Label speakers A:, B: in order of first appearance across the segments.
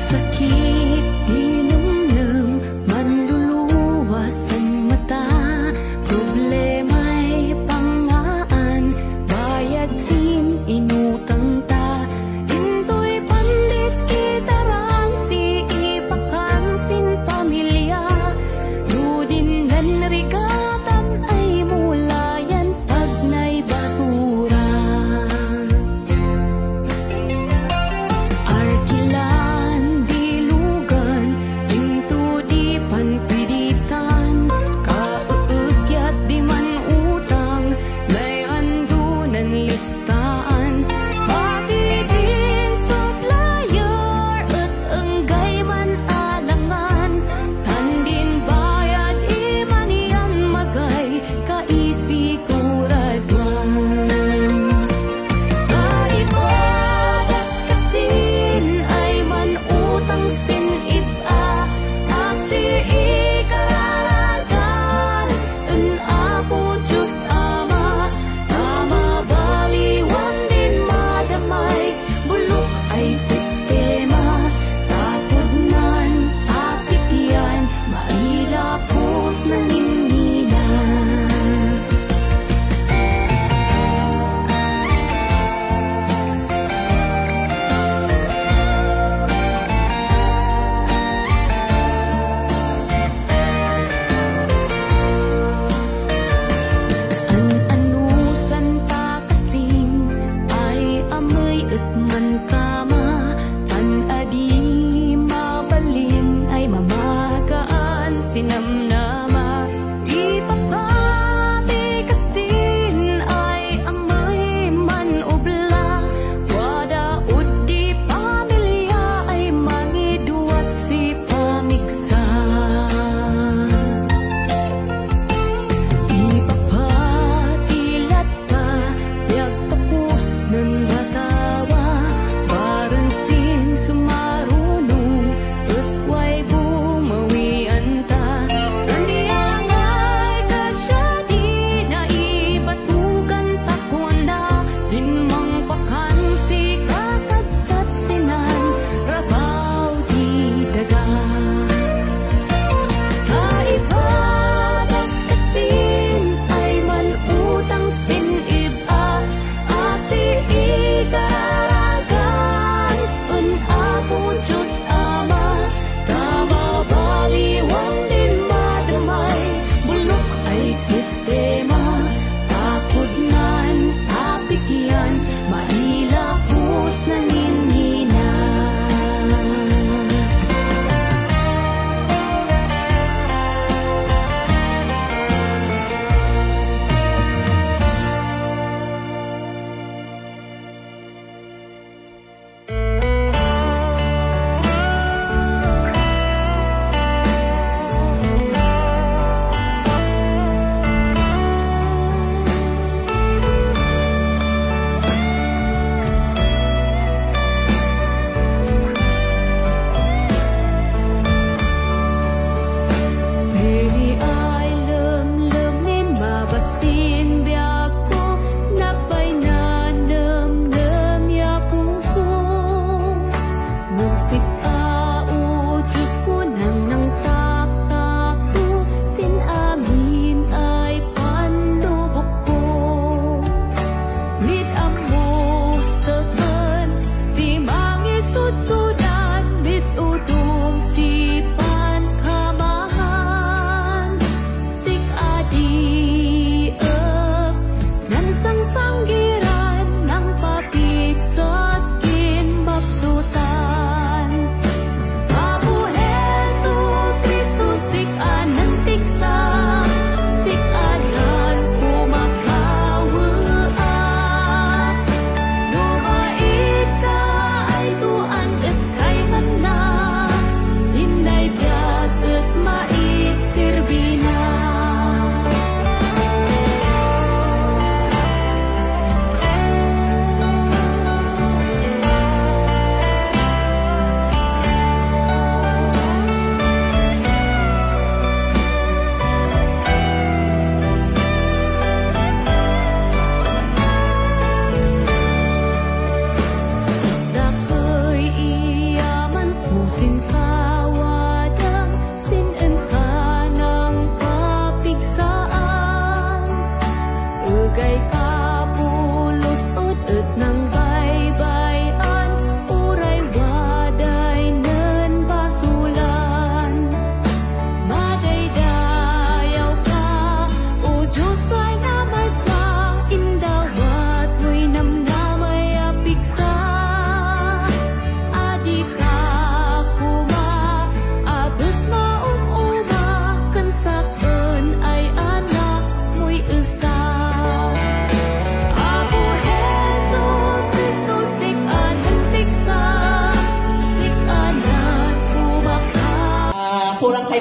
A: Sakit, dinumdum, manluluwas ang mata. Problema'y pangaan, bayad sin inutang ta. Into'y pandis kitarang si ipakan sin pamilya. Dudin dan rigatan ay mulayan pag na'y basura. Arkilan di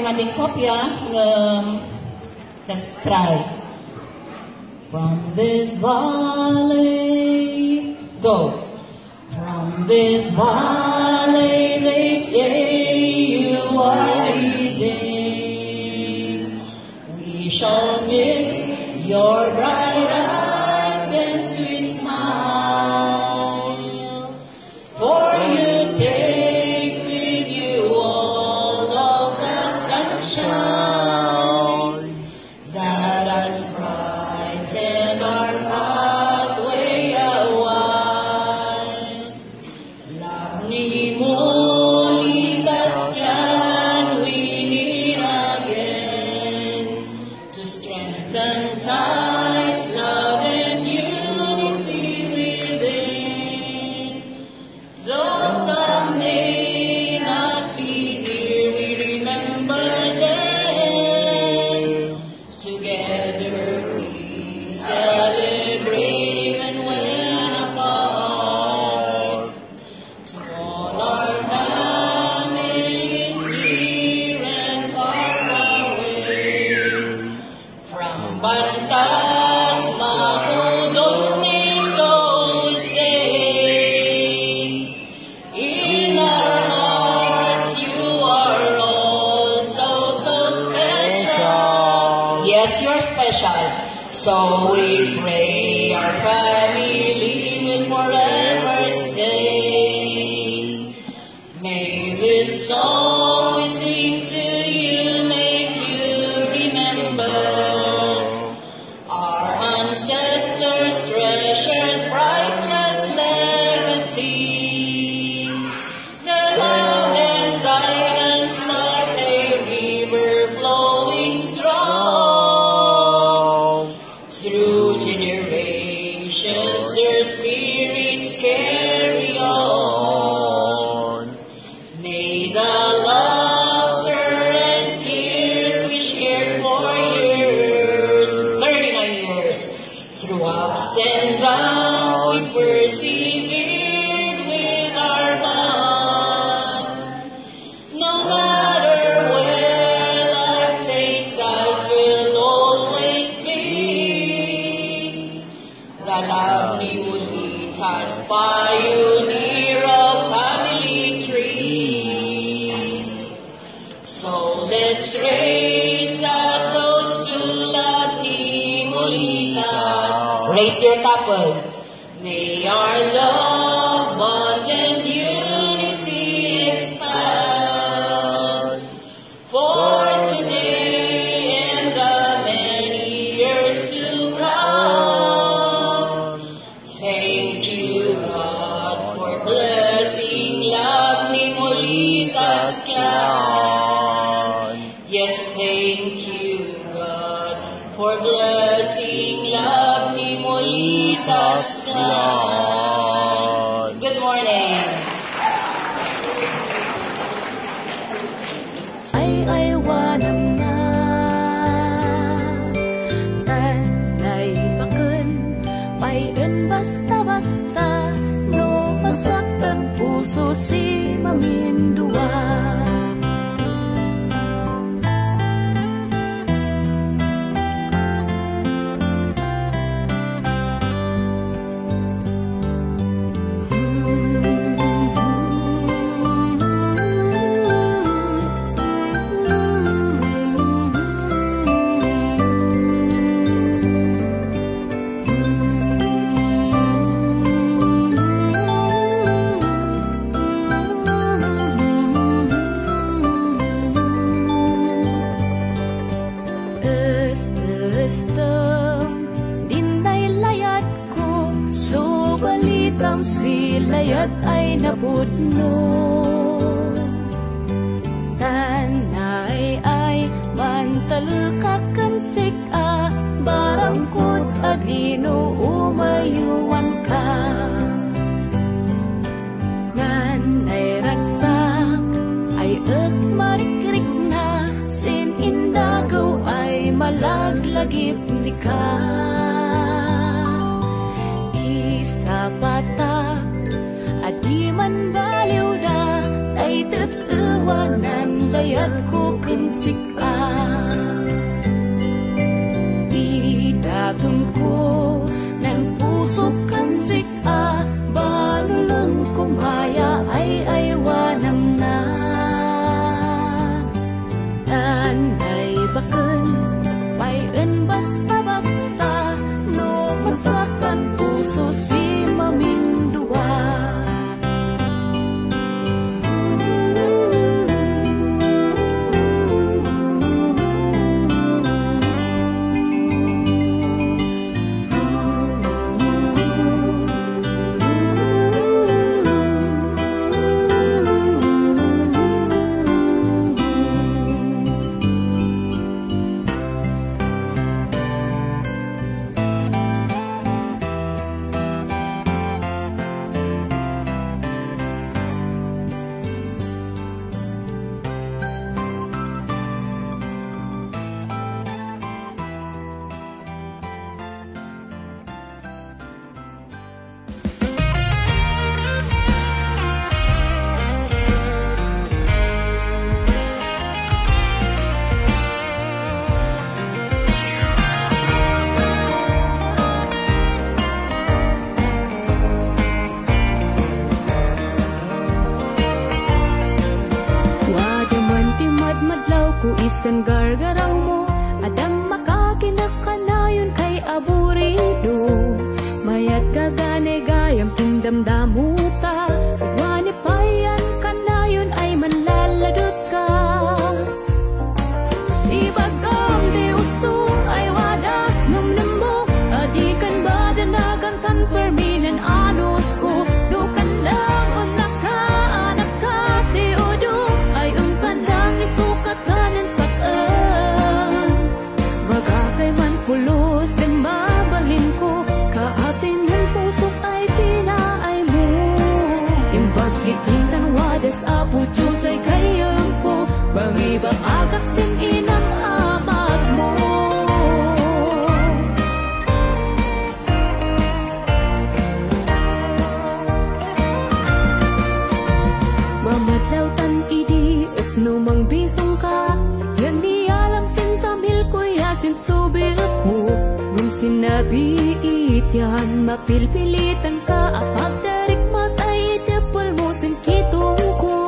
B: ang ating kopya let's try. From this valley, go. From this valley, they say you are leading. We shall miss your bright eyes and sweet smile. For you take with you all of the sunshine that has brightened our pathway a while. Labni mo likas can we need again to strengthen ties, love and unity within. Though some may not be here, we remember them. Together we celebrate even when apart. To all our families near and far away, from Bantas, Macodon, may soul say, in our hearts you are all so, so special. Yes, you're special. So we pray our family will forever stay. May this song we sing to you make you remember our ancestors' treasured priceless legacy. Their love and guidance like a river flowing strong. Through generations their spirits carry on. May the laughter and tears we shared for years, 39 years, through ups and downs we persevered with our bond. No matter where life takes us, we'll always be the Labni Ulitas pioneer of family trees. So let's raise a toast to Labni Ulitas. Raise your couple. May our love, bond, and unity expand. For today and the many years to come. Thank you, God, for blessing Labni Ulitas clan. Yes, thank you, God, for blessing Labni Ulitas clan. Good morning.
A: Ay wanang nga tanay bakun payen basta-basta no masaktan puso si mamindua. Silayat ay napudno. Tanay ay mantalukakan sika, barangkot adino umayuan ka. Nganay ragsak ay marikrik na, sin indagaw ay malaglagip ni ka. Isa pata adi man baliw na, ay tatuwanan dayat ko sika. Idatun ko ng puso kan sika, bago lang kumaya ay aywanam na. Anay baken, payen basta-basta, no masakan puso si maming dua. Isang gargaraw mo, adang makakinakanayon kay aburido. Mayat kagane gayam sindamdamu ta, udwani payan kanayon ay manlaladot ka. Ibagam di usto ay wadas numnum mo, adikan badanagan kan perminan anos ko. Dukan lang unak ka, anak ka si udo, ay kadang isukat kanan sa pulos din babalin ko, kaasin ng pusok ay pinaay mo. Impagkikintan wadas apo Diyos ay kayang po, bangiba agak sin inang amag mo. Mamadlaw tan idi at numang bisong ka, yan di alam sin tamil ko yasin subil ko. Nung sinabi ityan, mapilpilitan ka, apag darik matay dapal mo sin kitong ko.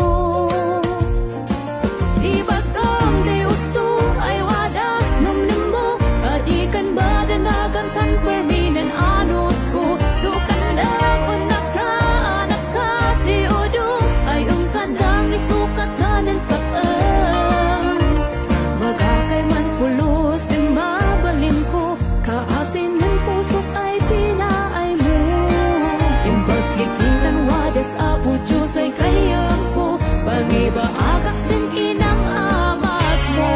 A: Ibagam di usto ay wadas numnum mo, adikan badanagan kan perminan anos ko. Dukan lang unak ka, anak ka si udo, ay kadang isukat kanan sa magakay man pulos din babalin ko, kaasin ng pusok ay pinaay mo. Impagkikintan wadas apo Diyos ay kayang ko, bangiba agak sin inang amag mo.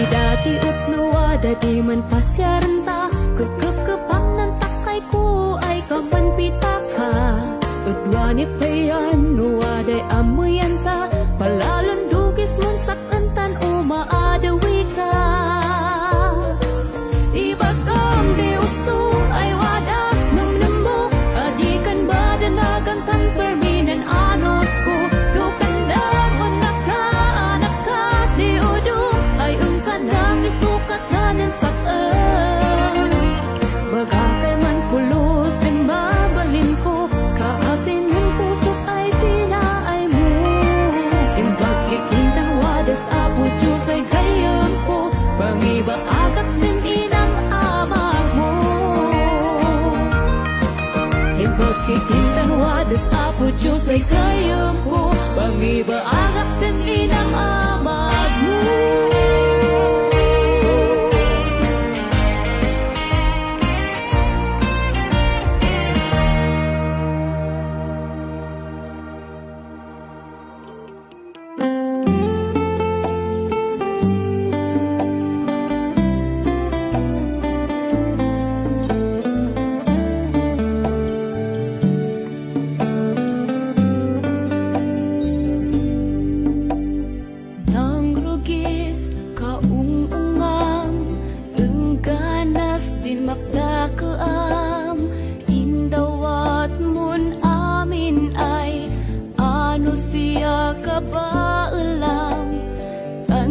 A: Dati utnuwa, dati man pasyaranta, kekekepang ng takay ko ay kaman pitaka. Udwani payan, nuwaday amuyanta, palalon dugis mong sakantan o maadawi ka. Ibagam di usto ay wadas numnum mo, adikan badanagan kan perminan anos ko. Dukan lang unak ka, anak ka si udo, ay kadang isukat kanan sa bagakay man pulos din babalin ko, kaasin ng pusok ay pinaay mo. Impagkikintan wadas apo Diyos ay kayang ko, bangiba agak sin inang amag mo. Impagkikintan wadas apo Diyos ay kayang ko, bangiba agak sin inang amag mo.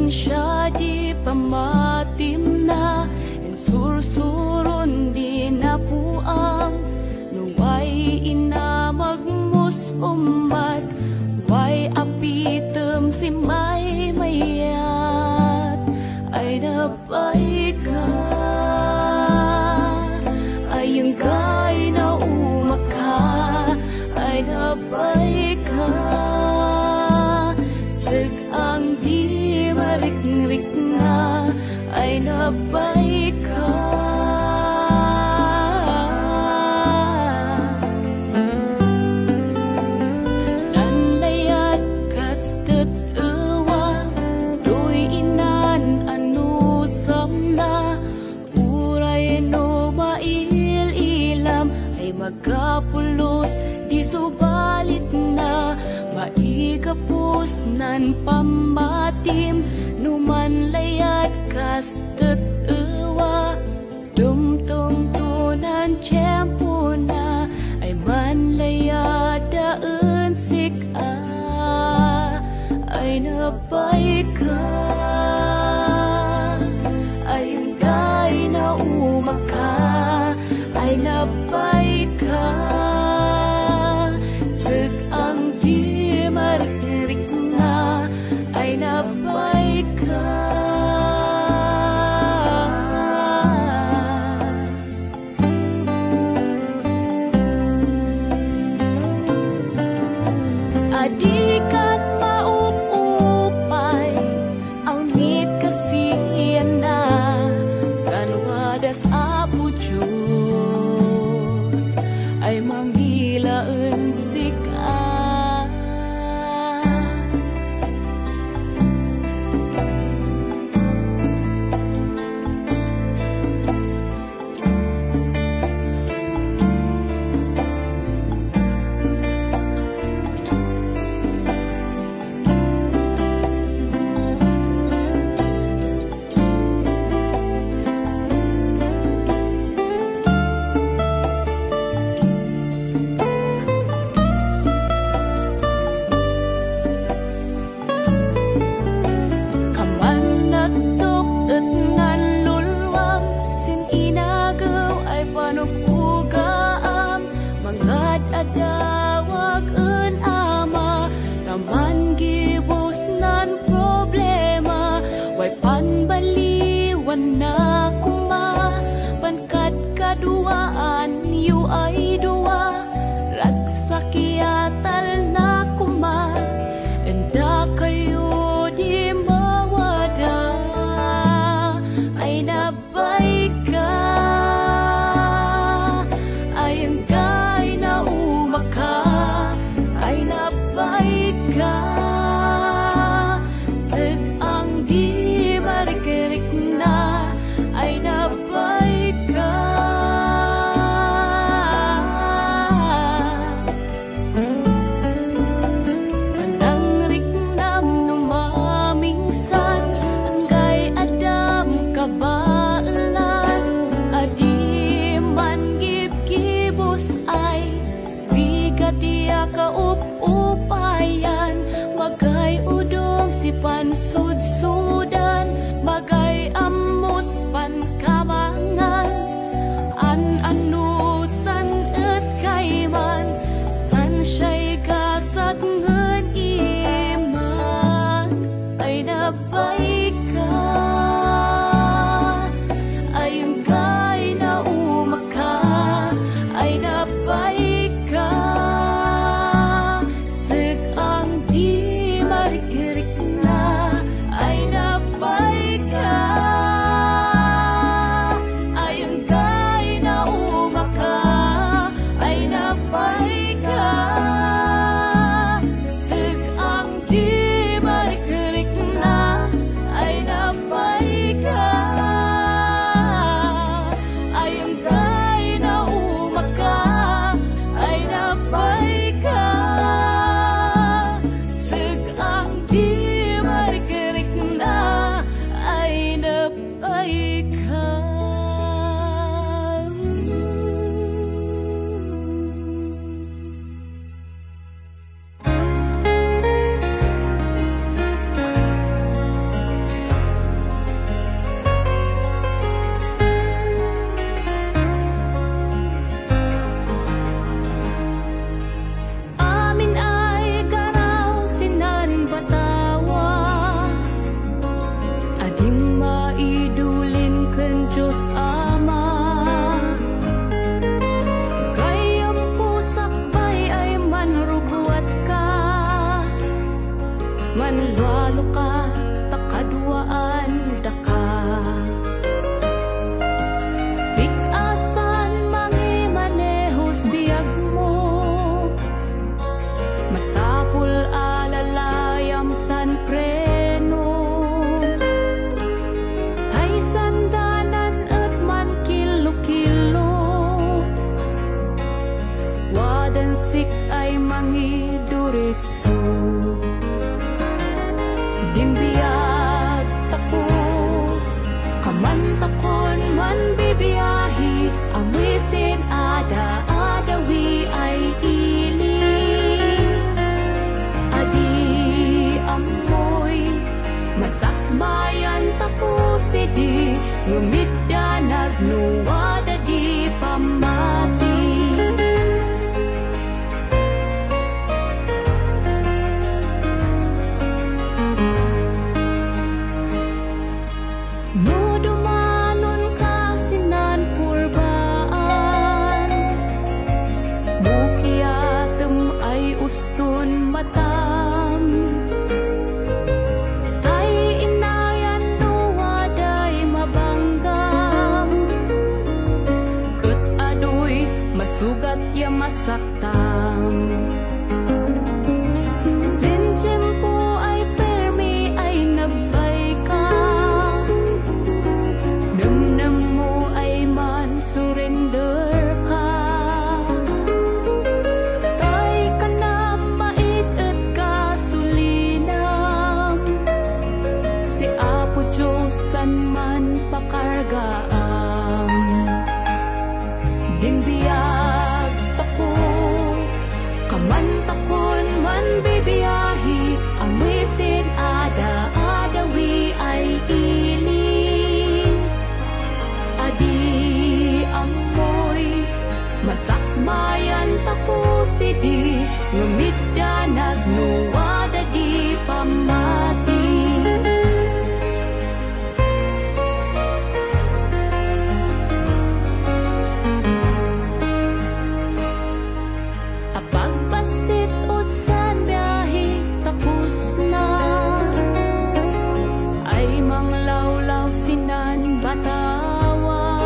A: siya di pamatim na, en sursurun di na puang, nuway ina magmusumat, way apitem si may mayat, ay napay ka, ay ang kay na umaka, ay napay ka, sag ang di marik-rik na, ay napay ka. Nanlayat kastet ewa, doy inan anu samna, uray no mail-ilam, ay magapulos di subalit na, maigapos nan pamatim, numan layat kastet ewa, dumtung tunan tiyempo na, ay manlayat daan sika, ay napay ka, ay hanggang na umaka, ay napay ka, sag ang di maririk na, ay napay ka. Adim maidulin ken Diyos Ama, gayam pusakbay ay manrubuat ka, manlwalo ka, takadwaan daka. Sikasan mangi manehos biyag mo, masapul alalayam san preno. Ay sandanan at man kilo-kilo, wadan sik ay mangi duritso. Dimbiyag tako, kamantakon man bibiyahi, amisin ada-adawi ay ili. Adi amoy, masakbayan tako sidi, ngumidda nagnuwada di pamati. Mudumanon ka sinan purbaan, mukiatem ay ustun matam. Tay inayan nuwaday mabanggam, ut adoy masugat ya masaktam. Sinjempo ay permi ay nabay ka, namnam mo ay man surrender ka. Kay ka na mait at kasulinam, si Apo Diyos san man pakargaam. Dimbiyag tako, kamantakon man bibiyahi, amisin ada-adawi ay ili. Adi amoy, masakbayan tako sidi, ngumidda nagnuwada di pamati. Apagpasit ut san biyahe tapos na, ay manglawlaw sinan batawa.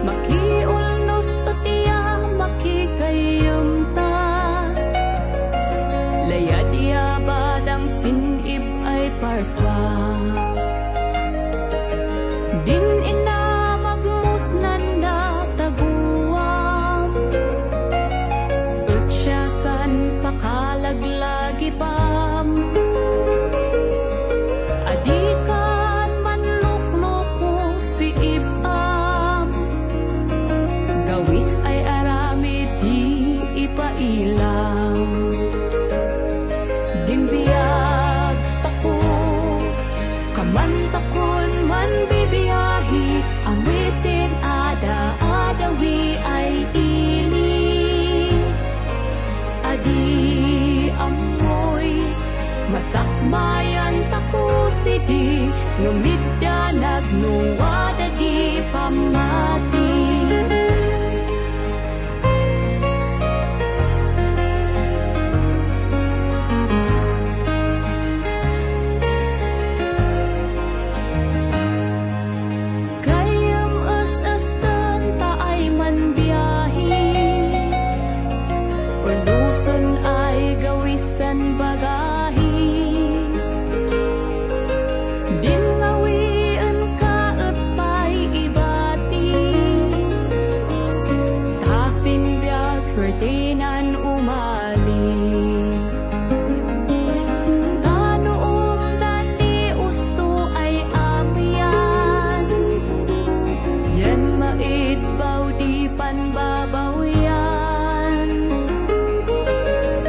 A: Makiulnos at iya makikayam ta, layad iya badang sinib ay parswa. Din ina magmusnan na taguam, ut siya san pakalaglagi pam. Adikan manlukloko si ibam, gawis ay aramid di ipailam. Dimbiyag tako, kamantakon man bibiyahi, amisin ada-adawi ay ili. Adi amoy, masakbayan tako sidi, ngumidda nagnuwada di pamati. Gayam as-astan ta ay man biyahi, perluson ay gawisan bagahi. Din ngawian ka at pa'y ibati, tasin biyag swertinan umali. Tanoom dandi usto ay amiyan, yan mait baw di panbabawian.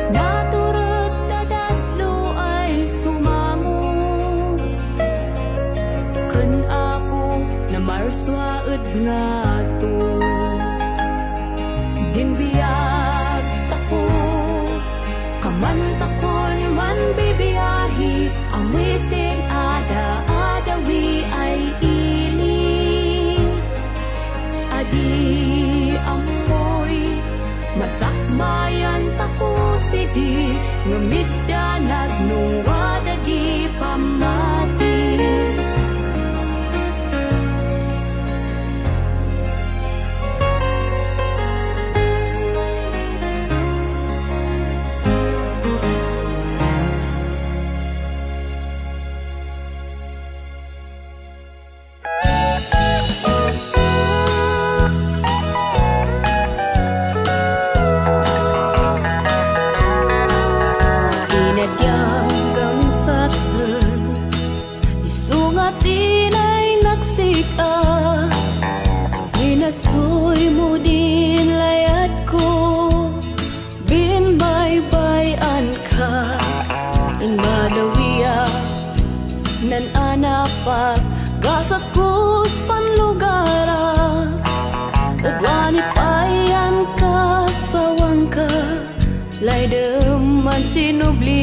A: Naturot na dadlo ay sumango, ken ako na marswaed nga to. Dimbiyag tako, kamantakon man bibiyahi, amisin deman sinubli